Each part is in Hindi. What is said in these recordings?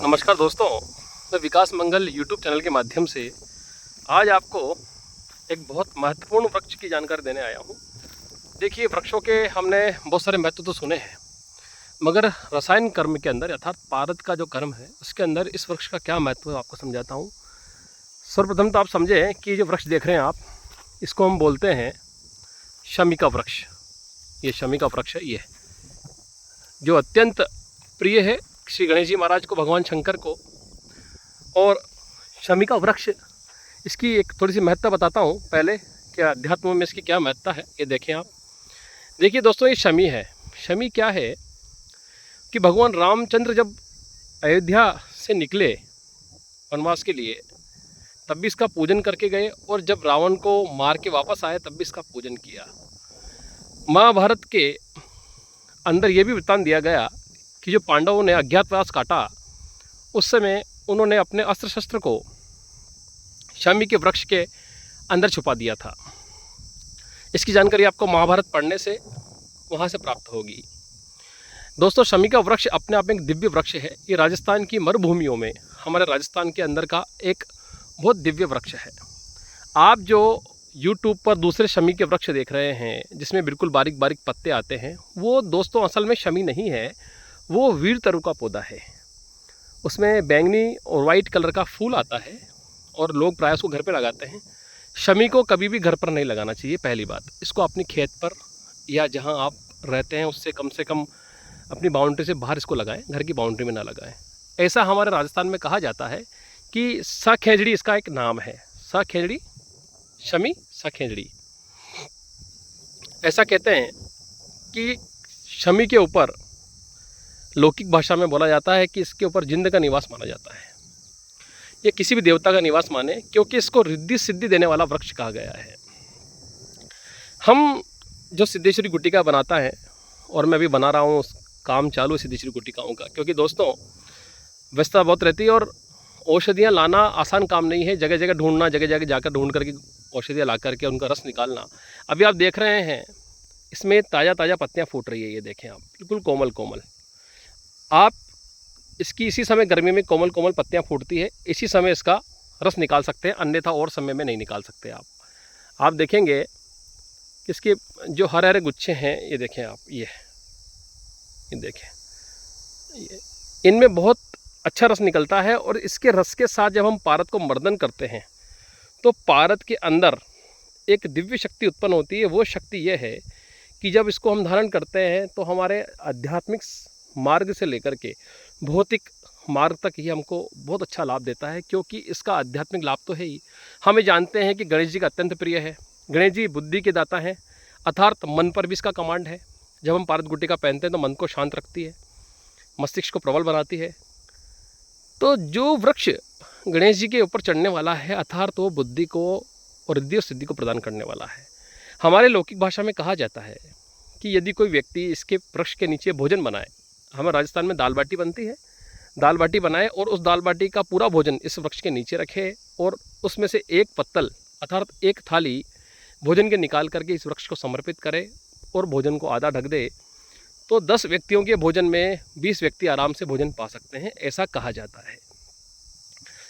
नमस्कार दोस्तों, मैं विकास मंगल यूट्यूब चैनल के माध्यम से आज आपको एक बहुत महत्वपूर्ण वृक्ष की जानकारी देने आया हूँ। देखिए, वृक्षों के हमने बहुत सारे महत्व तो सुने हैं, मगर रसायन कर्म के अंदर अर्थात पारद का जो कर्म है उसके अंदर इस वृक्ष का क्या महत्व है आपको समझाता हूँ। सर्वप्रथम तो आप समझें कि जो वृक्ष देख रहे हैं आप, इसको हम बोलते हैं शमी का वृक्ष। ये शमी का वृक्ष है, ये जो अत्यंत प्रिय है श्री गणेश जी महाराज को, भगवान शंकर को। और शमी का वृक्ष, इसकी एक थोड़ी सी महत्ता बताता हूँ पहले कि अध्यात्म में इसकी क्या महत्ता है। ये देखें आप, देखिए दोस्तों, ये शमी है। शमी क्या है कि भगवान रामचंद्र जब अयोध्या से निकले वनवास के लिए, तब भी इसका पूजन करके गए, और जब रावण को मार के वापस आए तब भी इसका पूजन किया। महाभारत के अंदर ये भी वृत्तांत दिया गया कि जो पांडवों ने अज्ञातवास काटा, उस समय उन्होंने अपने अस्त्र शस्त्र को शमी के वृक्ष के अंदर छुपा दिया था। इसकी जानकारी आपको महाभारत पढ़ने से वहाँ से प्राप्त होगी। दोस्तों, शमी का वृक्ष अपने आप में एक दिव्य वृक्ष है। ये राजस्थान की मरुभूमियों में, हमारे राजस्थान के अंदर का एक बहुत दिव्य वृक्ष है। आप जो YouTube पर दूसरे शमी के वृक्ष देख रहे हैं जिसमें बिल्कुल बारीक बारीक पत्ते आते हैं, वो दोस्तों असल में शमी नहीं है, वो वीर तरु का पौधा है। उसमें बैंगनी और वाइट कलर का फूल आता है और लोग प्राय उसको घर पे लगाते हैं। शमी को कभी भी घर पर नहीं लगाना चाहिए। पहली बात, इसको अपनी खेत पर या जहां आप रहते हैं उससे कम अपनी बाउंड्री से बाहर इसको लगाएं, घर की बाउंड्री में ना लगाएं। ऐसा हमारे राजस्थान में कहा जाता है कि सखेजड़ी इसका एक नाम है। सखेजड़ी, शमी सखेजड़ी। ऐसा कहते हैं कि शमी के ऊपर लौकिक भाषा में बोला जाता है कि इसके ऊपर जिंद का निवास माना जाता है। ये किसी भी देवता का निवास माने, क्योंकि इसको रिद्धि सिद्धि देने वाला वृक्ष कहा गया है। हम जो सिद्धेश्वरी गुटिका बनाता है, और मैं भी बना रहा हूँ, काम चालू है सिद्धेश्वरी गुटिकाओं का, क्योंकि दोस्तों व्यस्तता बहुत रहती है और औषधियाँ लाना आसान काम नहीं है। जगह जगह ढूंढना, जगह जगह जाकर ढूंढ करके औषधियाँ ला करके उनका रस निकालना। अभी आप देख रहे हैं इसमें ताज़ा ताज़ा पत्तियाँ फूट रही है। ये देखें आप, बिल्कुल कोमल कोमल। आप इसकी इसी समय गर्मी में कोमल कोमल पत्तियां फूटती है, इसी समय इसका रस निकाल सकते हैं, अन्यथा और समय में नहीं निकाल सकते। आप देखेंगे कि इसके जो हरे हरे गुच्छे हैं, ये देखें आप, ये देखें, इनमें बहुत अच्छा रस निकलता है। और इसके रस के साथ जब हम पारद को मर्दन करते हैं तो पारद के अंदर एक दिव्य शक्ति उत्पन्न होती है। वो शक्ति ये है कि जब इसको हम धारण करते हैं तो हमारे आध्यात्मिक मार्ग से लेकर के भौतिक मार्ग तक ही हमको बहुत अच्छा लाभ देता है, क्योंकि इसका आध्यात्मिक लाभ तो है ही। हमें जानते हैं कि गणेश जी का अत्यंत प्रिय है। गणेश जी बुद्धि के दाता हैं, अर्थात मन पर भी इसका कमांड है। जब हम पारद गुटिका पहनते हैं तो मन को शांत रखती है, मस्तिष्क को प्रबल बनाती है। तो जो वृक्ष गणेश जी के ऊपर चढ़ने वाला है, अर्थात वो बुद्धि को और रिद्धि और सिद्धि को प्रदान करने वाला है। हमारे लौकिक भाषा में कहा जाता है कि यदि कोई व्यक्ति इसके वृक्ष के नीचे भोजन बनाए, हमारे राजस्थान में दाल बाटी बनती है, दाल बाटी बनाए और उस दाल बाटी का पूरा भोजन इस वृक्ष के नीचे रखे और उसमें से एक पत्तल अर्थात एक थाली भोजन के निकाल करके इस वृक्ष को समर्पित करे और भोजन को आधा ढक दे, तो 10 व्यक्तियों के भोजन में 20 व्यक्ति आराम से भोजन पा सकते हैं, ऐसा कहा जाता है।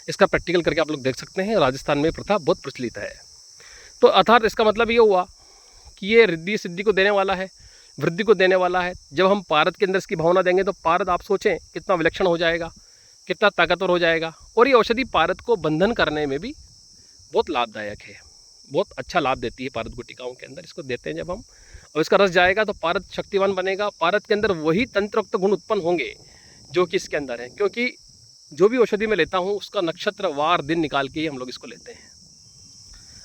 इसका प्रैक्टिकल करके आप लोग देख सकते हैं। राजस्थान में प्रथा बहुत प्रचलित है। तो अर्थात इसका मतलब ये हुआ कि ये रिद्धि सिद्धि को देने वाला है, वृद्धि को देने वाला है। जब हम पारद के अंदर इसकी भावना देंगे तो पारद, आप सोचें कितना विलक्षण हो जाएगा, कितना ताकतवर हो जाएगा। और ये औषधि पारद को बंधन करने में भी बहुत लाभदायक है, बहुत अच्छा लाभ देती है पारद गुटिकाओं के अंदर। इसको देते हैं जब हम, और इसका रस जाएगा तो पारद शक्तिवान बनेगा। पारद के अंदर वही तंत्रोक्त गुण उत्पन्न होंगे जो कि इसके अंदर है, क्योंकि जो भी औषधि मैं लेता हूँ उसका नक्षत्र वार दिन निकाल के ही हम लोग इसको लेते हैं।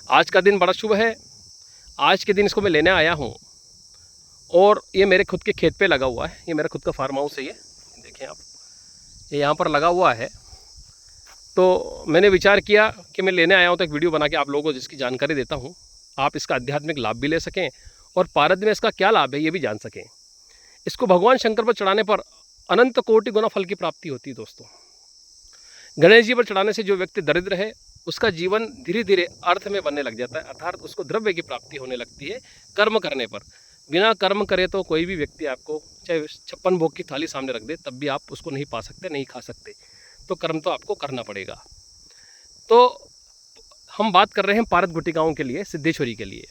आज का दिन बड़ा शुभ है, आज के दिन इसको मैं लेने आया हूँ और ये मेरे खुद के खेत पे लगा हुआ है। ये मेरा खुद का फार्म हाउस है, ये देखें आप, ये यहाँ पर लगा हुआ है। तो मैंने विचार किया कि मैं लेने आया हूँ तो एक वीडियो बना के आप लोगों को जिसकी जानकारी देता हूँ, आप इसका आध्यात्मिक लाभ भी ले सकें और पारद में इसका क्या लाभ है ये भी जान सकें। इसको भगवान शंकर पर चढ़ाने पर अनंत कोटि गुना फल की प्राप्ति होती है। दोस्तों, गणेश जी पर चढ़ाने से जो व्यक्ति दरिद्र है उसका जीवन धीरे धीरे अर्थ में बनने लग जाता है, अर्थात उसको द्रव्य की प्राप्ति होने लगती है कर्म करने पर। बिना कर्म करे तो कोई भी व्यक्ति आपको चाहे 56 भोग की थाली सामने रख दे तब भी आप उसको नहीं पा सकते, नहीं खा सकते। तो कर्म तो आपको करना पड़ेगा। तो हम बात कर रहे हैं पारद गुटिकाओं के लिए, सिद्धेश्वरी के लिए।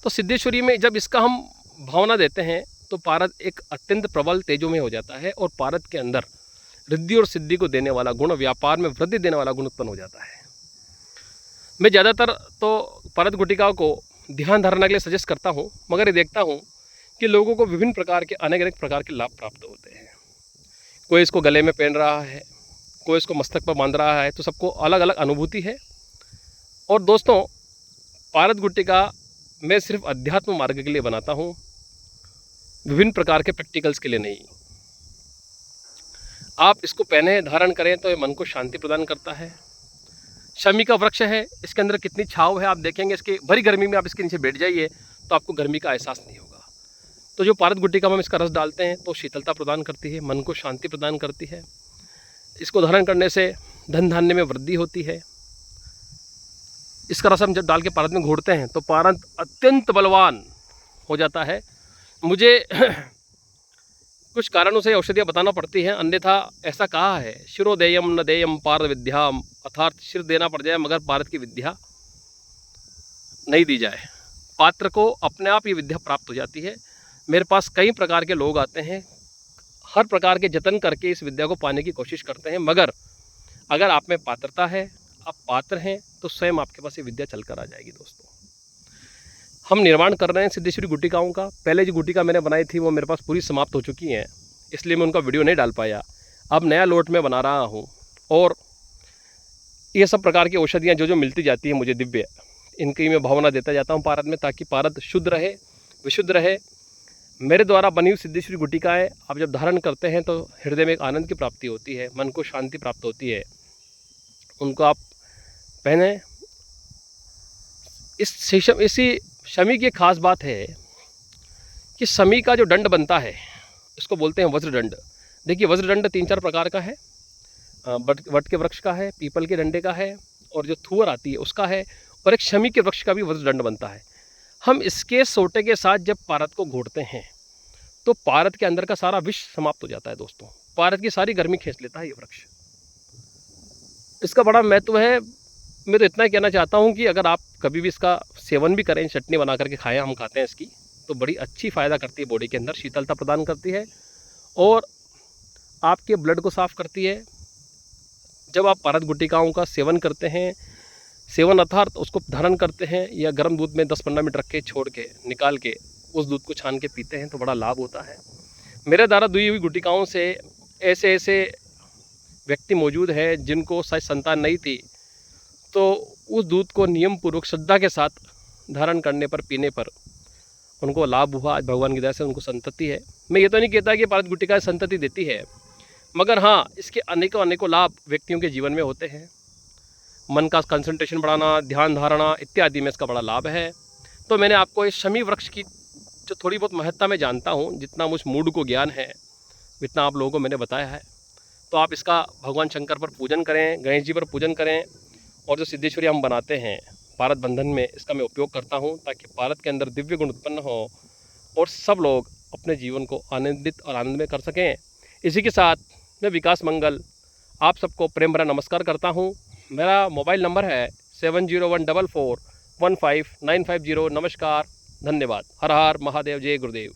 तो सिद्धेश्वरी में जब इसका हम भावना देते हैं तो पारद एक अत्यंत प्रबल तेजो में हो जाता है और पारद के अंदर रिद्धि और सिद्धि को देने वाला गुण, व्यापार में वृद्धि देने वाला गुण उत्पन्न हो जाता है। मैं ज़्यादातर तो पारद गुटिकाओं को ध्यान धारणा के लिए सजेस्ट करता हूँ, मगर ये देखता हूँ कि लोगों को विभिन्न प्रकार के अनेक प्रकार के लाभ प्राप्त होते हैं। कोई इसको गले में पहन रहा है, कोई इसको मस्तक पर बांध रहा है, तो सबको अलग अलग अनुभूति है। और दोस्तों, पारद गुटिका मैं सिर्फ अध्यात्म मार्ग के लिए बनाता हूँ, विभिन्न प्रकार के प्रैक्टिकल्स के लिए नहीं। आप इसको पहने धारण करें तो ये मन को शांति प्रदान करता है। शमी का वृक्ष है, इसके अंदर कितनी छाँव है आप देखेंगे। इसके भरी गर्मी में आप इसके नीचे बैठ जाइए तो आपको गर्मी का एहसास नहीं होगा। तो जो पारद गुटिका में हम इसका रस डालते हैं तो शीतलता प्रदान करती है, मन को शांति प्रदान करती है। इसको धारण करने से धन धान्य में वृद्धि होती है। इसका रस हम जब डाल के पारद में घोड़ते हैं तो पारद अत्यंत बलवान हो जाता है। मुझे कुछ कारणों से औषधियाँ बताना पड़ती हैं, अन्यथा ऐसा कहा है, शिरोदेयम न देयम पारद विद्याम, अर्थात सिर देना पड़ जाए मगर पारद की विद्या नहीं दी जाए। पात्र को अपने आप ये विद्या प्राप्त हो जाती है। मेरे पास कई प्रकार के लोग आते हैं, हर प्रकार के जतन करके इस विद्या को पाने की कोशिश करते हैं, मगर अगर आप में पात्रता है, आप पात्र हैं, तो स्वयं आपके पास ये विद्या चल कर आ जाएगी। दोस्तों, हम निर्माण कर रहे हैं सिद्धेश्वरी गुटिकाओं का। पहले जो गुटिका मैंने बनाई थी वो मेरे पास पूरी समाप्त हो चुकी हैं, इसलिए मैं उनका वीडियो नहीं डाल पाया। अब नया लोट में बना रहा हूँ और ये सब प्रकार की औषधियाँ जो मिलती जाती हैं मुझे दिव्य, इनकी मैं भावना देता जाता हूँ पारद में, ताकि पारद शुद्ध रहे, विशुद्ध रहे। मेरे द्वारा बनी हुई सिद्धेश्वरी गुटिकाएँ आप जब धारण करते हैं तो हृदय में एक आनंद की प्राप्ति होती है, मन को शांति प्राप्त होती है। उनको आप पहने। इसी शमी की एक खास बात है कि शमी का जो दंड बनता है इसको बोलते हैं वज्रदंड। देखिए, वज्रदंड 3-4 प्रकार का है। वट के वृक्ष का है, पीपल के डंडे का है, और जो थुअर आती है उसका है, और एक शमी के वृक्ष का भी वज्रदंड बनता है। हम इसके सोटे के साथ जब पारद को घोटते हैं तो पारद के अंदर का सारा विष समाप्त हो जाता है। दोस्तों, पारद की सारी गर्मी खींच लेता है ये वृक्ष। इसका बड़ा महत्व है। मैं तो इतना ही कहना चाहता हूँ कि अगर आप कभी भी इसका सेवन भी करें, चटनी बना करके खाएं, हम खाते हैं इसकी, तो बड़ी अच्छी फ़ायदा करती है बॉडी के अंदर, शीतलता प्रदान करती है और आपके ब्लड को साफ़ करती है। जब आप पारद गुटिकाओं का सेवन करते हैं, सेवन अर्थात उसको धारण करते हैं या गर्म दूध में 10-15 मिनट रख के छोड़ के निकाल के उस दूध को छान के पीते हैं तो बड़ा लाभ होता है। मेरे द्वारा दी हुई गुटिकाओं से ऐसे व्यक्ति मौजूद है जिनको शायद संतान नहीं थी, तो उस दूध को नियम पूर्वक श्रद्धा के साथ धारण करने पर, पीने पर उनको लाभ हुआ। आज भगवान की दया से उनको संतति है। मैं ये तो नहीं कहता कि पारद गुटिका संतति देती है, मगर हाँ, इसके अनेकों लाभ व्यक्तियों के जीवन में होते हैं। मन का कंसंट्रेशन बढ़ाना, ध्यान धारणा इत्यादि में इसका बड़ा लाभ है। तो मैंने आपको इस शमी वृक्ष की जो थोड़ी बहुत महत्ता मैं जानता हूँ, जितना मुझ मूड को ज्ञान है, जितना आप लोगों को मैंने बताया है। तो आप इसका भगवान शंकर पर पूजन करें, गणेश जी पर पूजन करें, और जो सिद्धेश्वरी हम बनाते हैं पारद बंधन में, इसका मैं उपयोग करता हूँ ताकि पारद के अंदर दिव्य गुण उत्पन्न हो और सब लोग अपने जीवन को आनंदित और आनंदमय कर सकें। इसी के साथ मैं विकास मंगल आप सबको प्रेम भरा नमस्कार करता हूँ। मेरा मोबाइल नंबर है 7014415950। नमस्कार, धन्यवाद। हर हर महादेव, जय गुरुदेव।